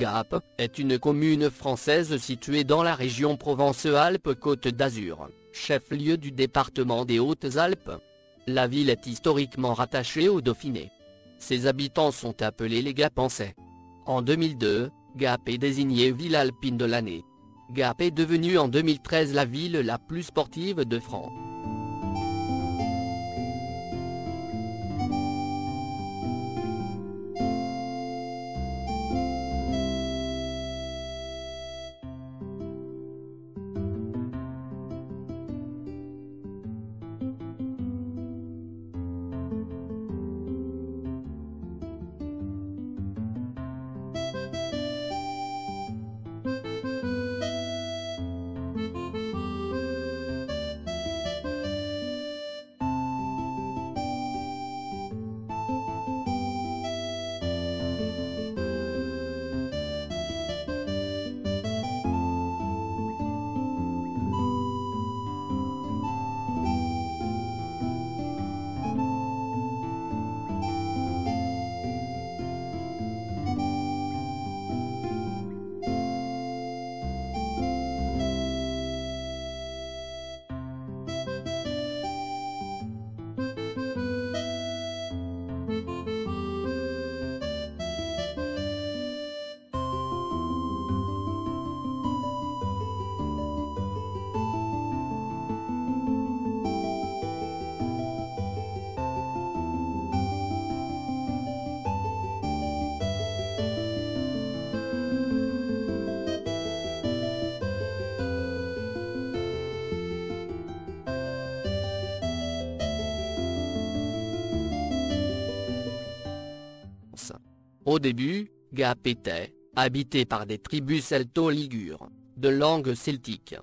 Gap est une commune française située dans la région Provence-Alpes-Côte d'Azur, chef-lieu du département des Hautes-Alpes. La ville est historiquement rattachée au Dauphiné. Ses habitants sont appelés les Gapençais. En 2002, Gap est désignée ville alpine de l'année. Gap est devenue en 2013 la ville la plus sportive de France. Au début, Gap était habité par des tribus celto-ligures, de langue celtique.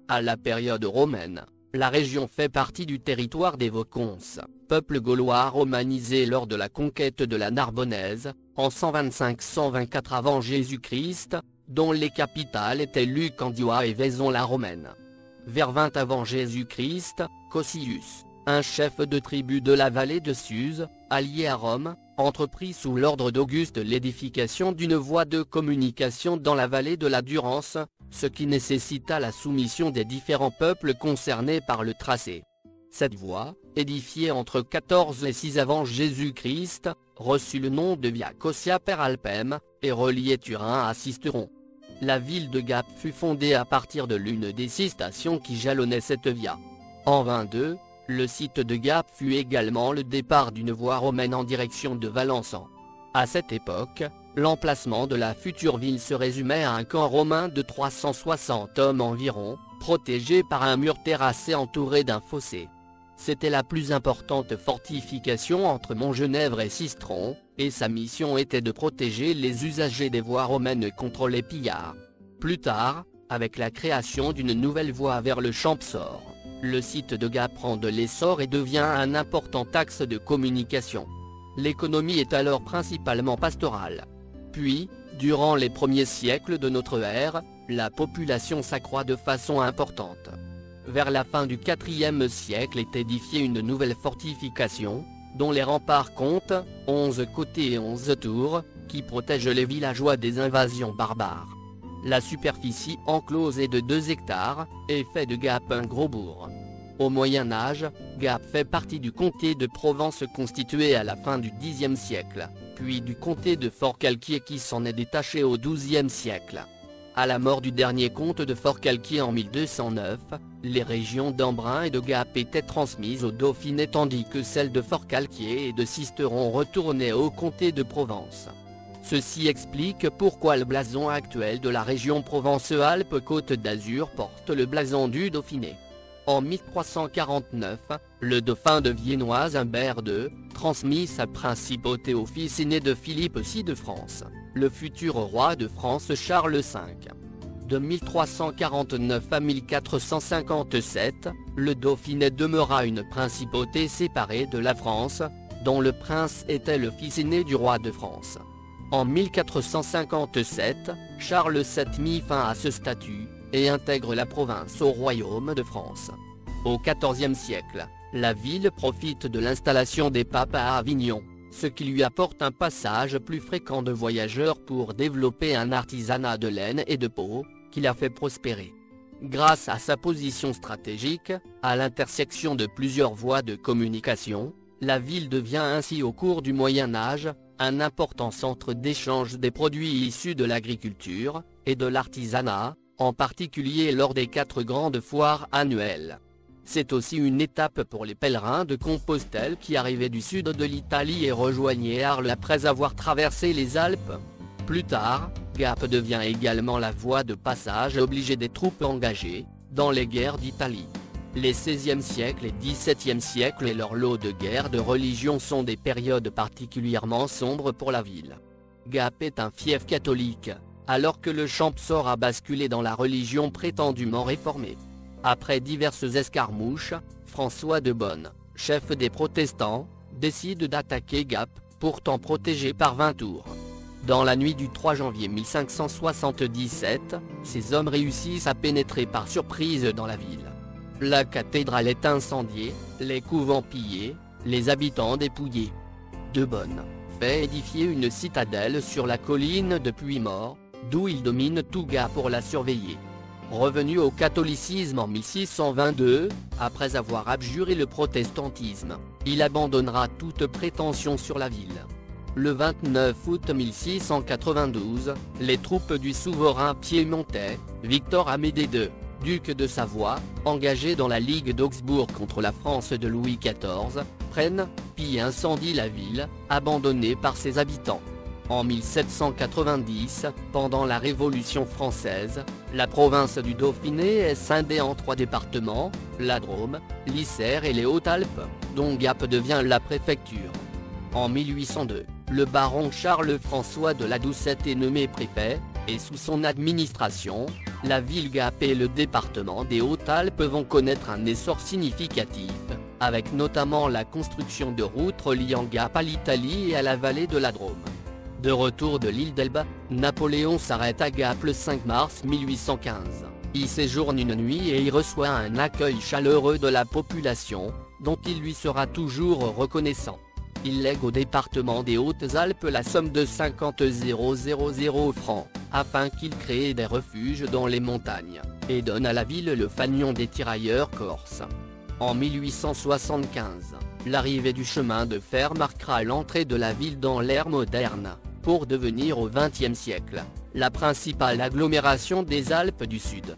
À la période romaine, la région fait partie du territoire des Voconces, peuple gaulois romanisé lors de la conquête de la Narbonnaise, en 125-124 avant Jésus-Christ, dont les capitales étaient Lucandia et Vaison-la-Romaine. Vers 20 avant Jésus-Christ, Cossius, un chef de tribu de la vallée de Suse, allié à Rome, entreprit sous l'ordre d'Auguste l'édification d'une voie de communication dans la vallée de la Durance, ce qui nécessita la soumission des différents peuples concernés par le tracé. Cette voie, édifiée entre 14 et 6 avant Jésus-Christ, reçut le nom de Via Cossia per Alpem, et reliait Turin à Sisteron. La ville de Gap fut fondée à partir de l'une des 6 stations qui jalonnaient cette via. En 22, le site de Gap fut également le départ d'une voie romaine en direction de Valençan. À cette époque, l'emplacement de la future ville se résumait à un camp romain de 360 hommes environ, protégé par un mur terrassé entouré d'un fossé. C'était la plus importante fortification entre Montgenèvre et Sisteron, et sa mission était de protéger les usagers des voies romaines contre les pillards. Plus tard, avec la création d'une nouvelle voie vers le Champsaur, le site de Gap prend de l'essor et devient un important axe de communication. L'économie est alors principalement pastorale. Puis, durant les premiers siècles de notre ère, la population s'accroît de façon importante. Vers la fin du IVe siècle est édifiée une nouvelle fortification, dont les remparts comptent 11 côtés et 11 tours, qui protègent les villageois des invasions barbares. La superficie enclose est de 2 hectares, et fait de Gap un gros bourg. Au Moyen Âge, Gap fait partie du comté de Provence constitué à la fin du Xe siècle, puis du comté de Forcalquier qui s'en est détaché au XIIe siècle. À la mort du dernier comte de Forcalquier en 1209, les régions d'Embrun et de Gap étaient transmises au Dauphiné tandis que celles de Forcalquier et de Sisteron retournaient au comté de Provence. Ceci explique pourquoi le blason actuel de la région Provence-Alpes-Côte d'Azur porte le blason du Dauphiné. En 1349, le dauphin de Viennoise Humbert II transmit sa principauté au fils aîné de Philippe VI de France, le futur roi de France Charles V. De 1349 à 1457, le Dauphiné demeura une principauté séparée de la France, dont le prince était le fils aîné du roi de France. En 1457, Charles VII mit fin à ce statut, et intègre la province au royaume de France. Au XIVe siècle, la ville profite de l'installation des papes à Avignon, ce qui lui apporte un passage plus fréquent de voyageurs pour développer un artisanat de laine et de peau, qu'il a fait prospérer. Grâce à sa position stratégique, à l'intersection de plusieurs voies de communication, la ville devient ainsi au cours du Moyen Âge, un important centre d'échange des produits issus de l'agriculture, et de l'artisanat, en particulier lors des 4 grandes foires annuelles. C'est aussi une étape pour les pèlerins de Compostelle qui arrivaient du sud de l'Italie et rejoignaient Arles après avoir traversé les Alpes. Plus tard, Gap devient également la voie de passage obligée des troupes engagées dans les guerres d'Italie. Les XVIe siècle et XVIIe siècle et leur lot de guerres de religion sont des périodes particulièrement sombres pour la ville. Gap est un fief catholique, alors que le Champsaur a basculé dans la religion prétendument réformée. Après diverses escarmouches, François de Bonne, chef des protestants, décide d'attaquer Gap, pourtant protégé par Vintour. Dans la nuit du 3 janvier 1577, ces hommes réussissent à pénétrer par surprise dans la ville. La cathédrale est incendiée, les couvents pillés, les habitants dépouillés. De Bonne fait édifier une citadelle sur la colline de Puymaure, d'où il domine tout Gap pour la surveiller. Revenu au catholicisme en 1622, après avoir abjuré le protestantisme, il abandonnera toute prétention sur la ville. Le 29 août 1692, les troupes du souverain piémontais, Victor Amédée II, duc de Savoie, engagées dans la Ligue d'Augsbourg contre la France de Louis XIV, prennent, puis incendient la ville, abandonnée par ses habitants. En 1790, pendant la Révolution française, la province du Dauphiné est scindée en 3 départements, la Drôme, l'Isère et les Hautes-Alpes, dont Gap devient la préfecture. En 1802, le baron Charles-François de la Doucette est nommé préfet, et sous son administration, la ville Gap et le département des Hautes-Alpes vont connaître un essor significatif, avec notamment la construction de routes reliant Gap à l'Italie et à la vallée de la Drôme. De retour de l'île d'Elbe, Napoléon s'arrête à Gap le 5 mars 1815, y séjourne une nuit et y reçoit un accueil chaleureux de la population, dont il lui sera toujours reconnaissant. Il lègue au département des Hautes-Alpes la somme de 50 000 francs, afin qu'il crée des refuges dans les montagnes, et donne à la ville le fanion des tirailleurs corses. En 1875, l'arrivée du chemin de fer marquera l'entrée de la ville dans l'ère moderne, pour devenir au XXe siècle, la principale agglomération des Alpes du Sud.